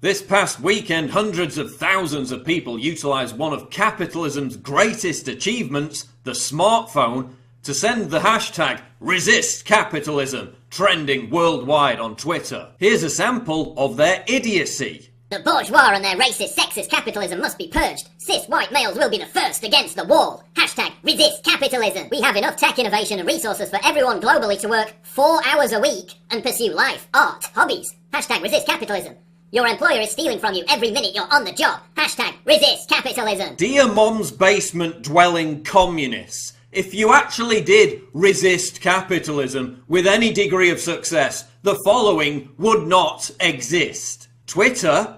This past weekend, hundreds of thousands of people utilised one of capitalism's greatest achievements, the smartphone, to send the hashtag #ResistCapitalism trending worldwide on Twitter. Here's a sample of their idiocy. The bourgeois and their racist, sexist capitalism must be purged. Cis white males will be the first against the wall. Hashtag resist capitalism. We have enough tech innovation and resources for everyone globally to work 4 hours a week and pursue life, art, hobbies. Hashtag resist capitalism. Your employer is stealing from you every minute you're on the job. Hashtag resist capitalism. Dear mom's basement dwelling communists, if you actually did resist capitalism with any degree of success, the following would not exist. Twitter,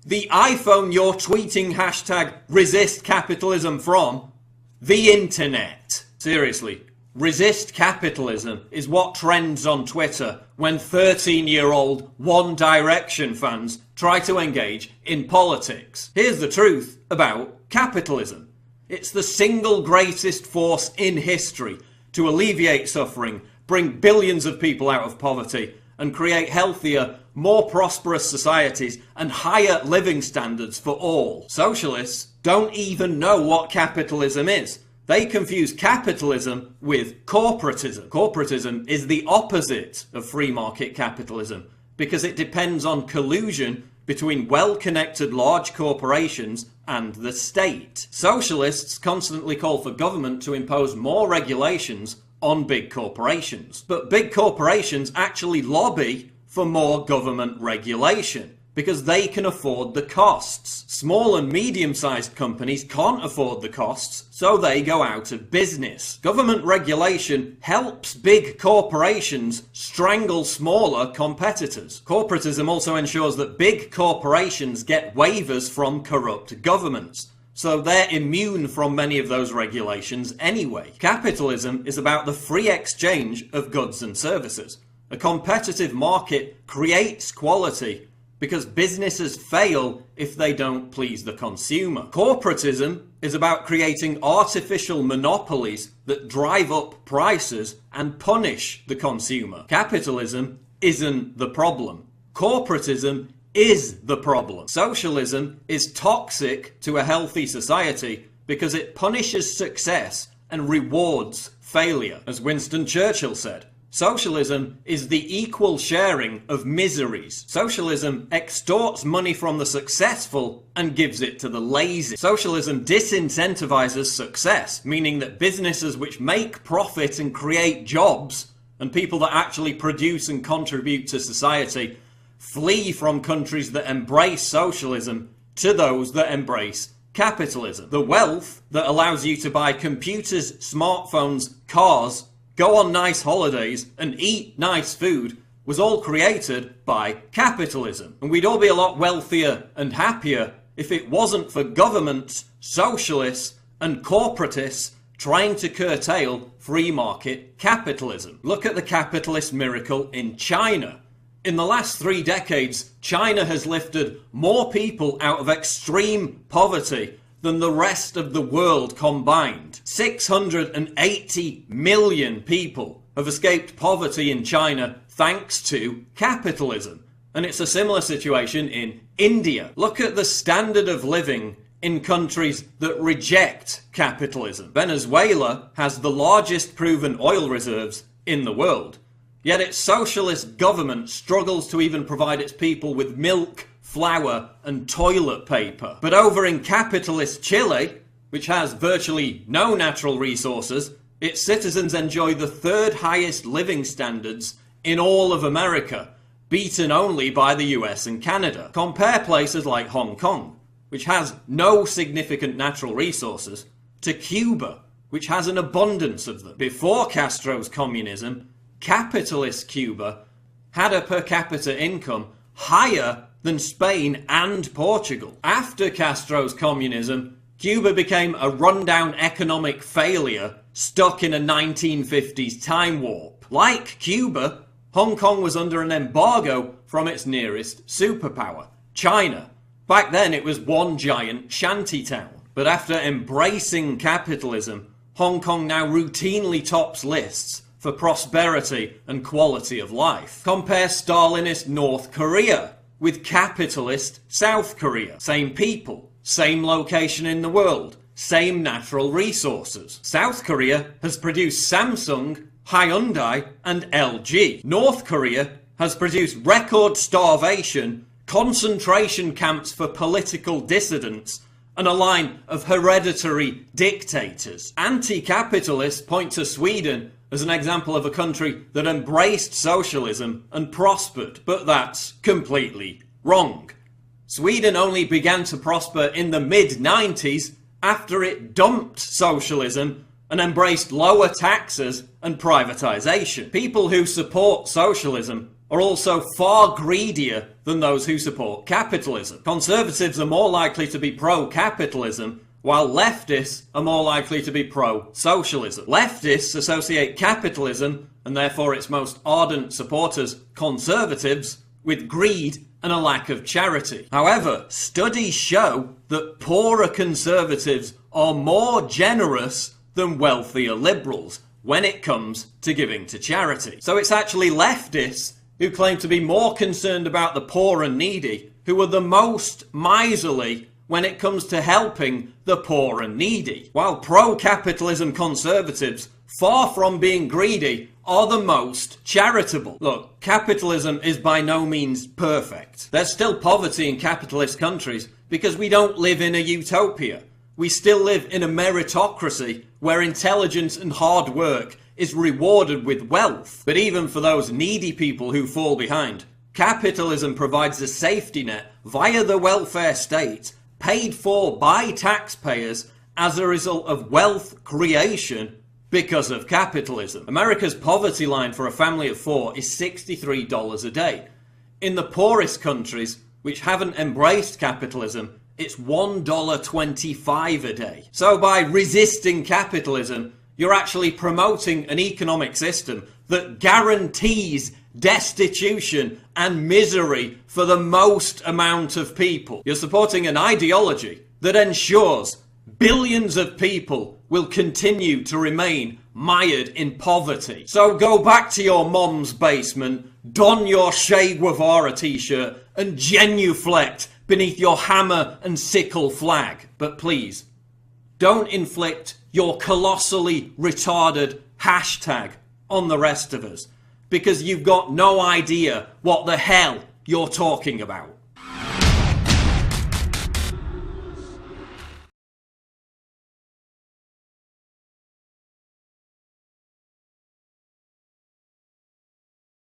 the iPhone you're tweeting hashtag resist capitalism from, the internet. Seriously, resist capitalism is what trends on Twitter when 13-year-old One Direction fans try to engage in politics. Here's the truth about capitalism. It's the single greatest force in history to alleviate suffering, bring billions of people out of poverty, and create healthier, more prosperous societies and higher living standards for all. Socialists don't even know what capitalism is. They confuse capitalism with corporatism. Corporatism is the opposite of free market capitalism because it depends on collusion between well-connected large corporations and the state. Socialists constantly call for government to impose more regulations on big corporations. But big corporations actually lobby for more government regulation because they can afford the costs. Small and medium-sized companies can't afford the costs, so they go out of business. Government regulation helps big corporations strangle smaller competitors. Corporatism also ensures that big corporations get waivers from corrupt governments, so they're immune from many of those regulations anyway. Capitalism is about the free exchange of goods and services. A competitive market creates quality because businesses fail if they don't please the consumer. Corporatism is about creating artificial monopolies that drive up prices and punish the consumer. Capitalism isn't the problem. Corporatism is the problem. Socialism is toxic to a healthy society because it punishes success and rewards failure. As Winston Churchill said, socialism is the equal sharing of miseries. Socialism extorts money from the successful and gives it to the lazy. Socialism disincentivizes success, meaning that businesses which make profit and create jobs, and people that actually produce and contribute to society, flee from countries that embrace socialism to those that embrace capitalism. The wealth that allows you to buy computers, smartphones, cars, go on nice holidays and eat nice food was all created by capitalism. And we'd all be a lot wealthier and happier if it wasn't for governments, socialists and corporatists trying to curtail free market capitalism. Look at the capitalist miracle in China. In the last 3 decades, China has lifted more people out of extreme poverty than the rest of the world combined. 680 million people have escaped poverty in China thanks to capitalism. And it's a similar situation in India. Look at the standard of living in countries that reject capitalism. Venezuela has the largest proven oil reserves in the world. Yet its socialist government struggles to even provide its people with milk, flour and toilet paper. But over in capitalist Chile, which has virtually no natural resources, its citizens enjoy the 3rd highest living standards in all of America, beaten only by the US and Canada. Compare places like Hong Kong, which has no significant natural resources, to Cuba, which has an abundance of them. Before Castro's communism, capitalist Cuba had a per capita income higher than Spain and Portugal. After Castro's communism, Cuba became a rundown economic failure stuck in a 1950s time warp. Like Cuba, Hong Kong was under an embargo from its nearest superpower, China. Back then it was one giant shantytown. But after embracing capitalism, Hong Kong now routinely tops lists for prosperity and quality of life. Compare Stalinist North Korea, with capitalist South Korea. Same people, same location in the world, same natural resources. South Korea has produced Samsung, Hyundai and LG. North Korea has produced record starvation, concentration camps for political dissidents, and a line of hereditary dictators. Anti-capitalists point to Sweden as an example of a country that embraced socialism and prospered, but that's completely wrong. Sweden only began to prosper in the mid-90s after it dumped socialism and embraced lower taxes and privatisation. People who support socialism are also far greedier than those who support capitalism. Conservatives are more likely to be pro-capitalism, while leftists are more likely to be pro-socialism. Leftists associate capitalism, and therefore its most ardent supporters, conservatives, with greed and a lack of charity. However, studies show that poorer conservatives are more generous than wealthier liberals when it comes to giving to charity. So it's actually leftists who claim to be more concerned about the poor and needy, who are the most miserly when it comes to helping the poor and needy. While pro-capitalism conservatives, far from being greedy, are the most charitable. Look, capitalism is by no means perfect. There's still poverty in capitalist countries because we don't live in a utopia. We still live in a meritocracy where intelligence and hard work is rewarded with wealth. But even for those needy people who fall behind, capitalism provides a safety net via the welfare state, paid for by taxpayers as a result of wealth creation because of capitalism. America's poverty line for a family of four is $63 a day. In the poorest countries, which haven't embraced capitalism, it's $1.25 a day. So by resisting capitalism, you're actually promoting an economic system that guarantees destitution and misery for the most amount of people. You're supporting an ideology that ensures billions of people will continue to remain mired in poverty. So go back to your mom's basement, don your Che Guevara t-shirt and genuflect beneath your hammer and sickle flag. But please, don't inflict your colossally retarded hashtag on the rest of us, because you've got no idea what the hell you're talking about.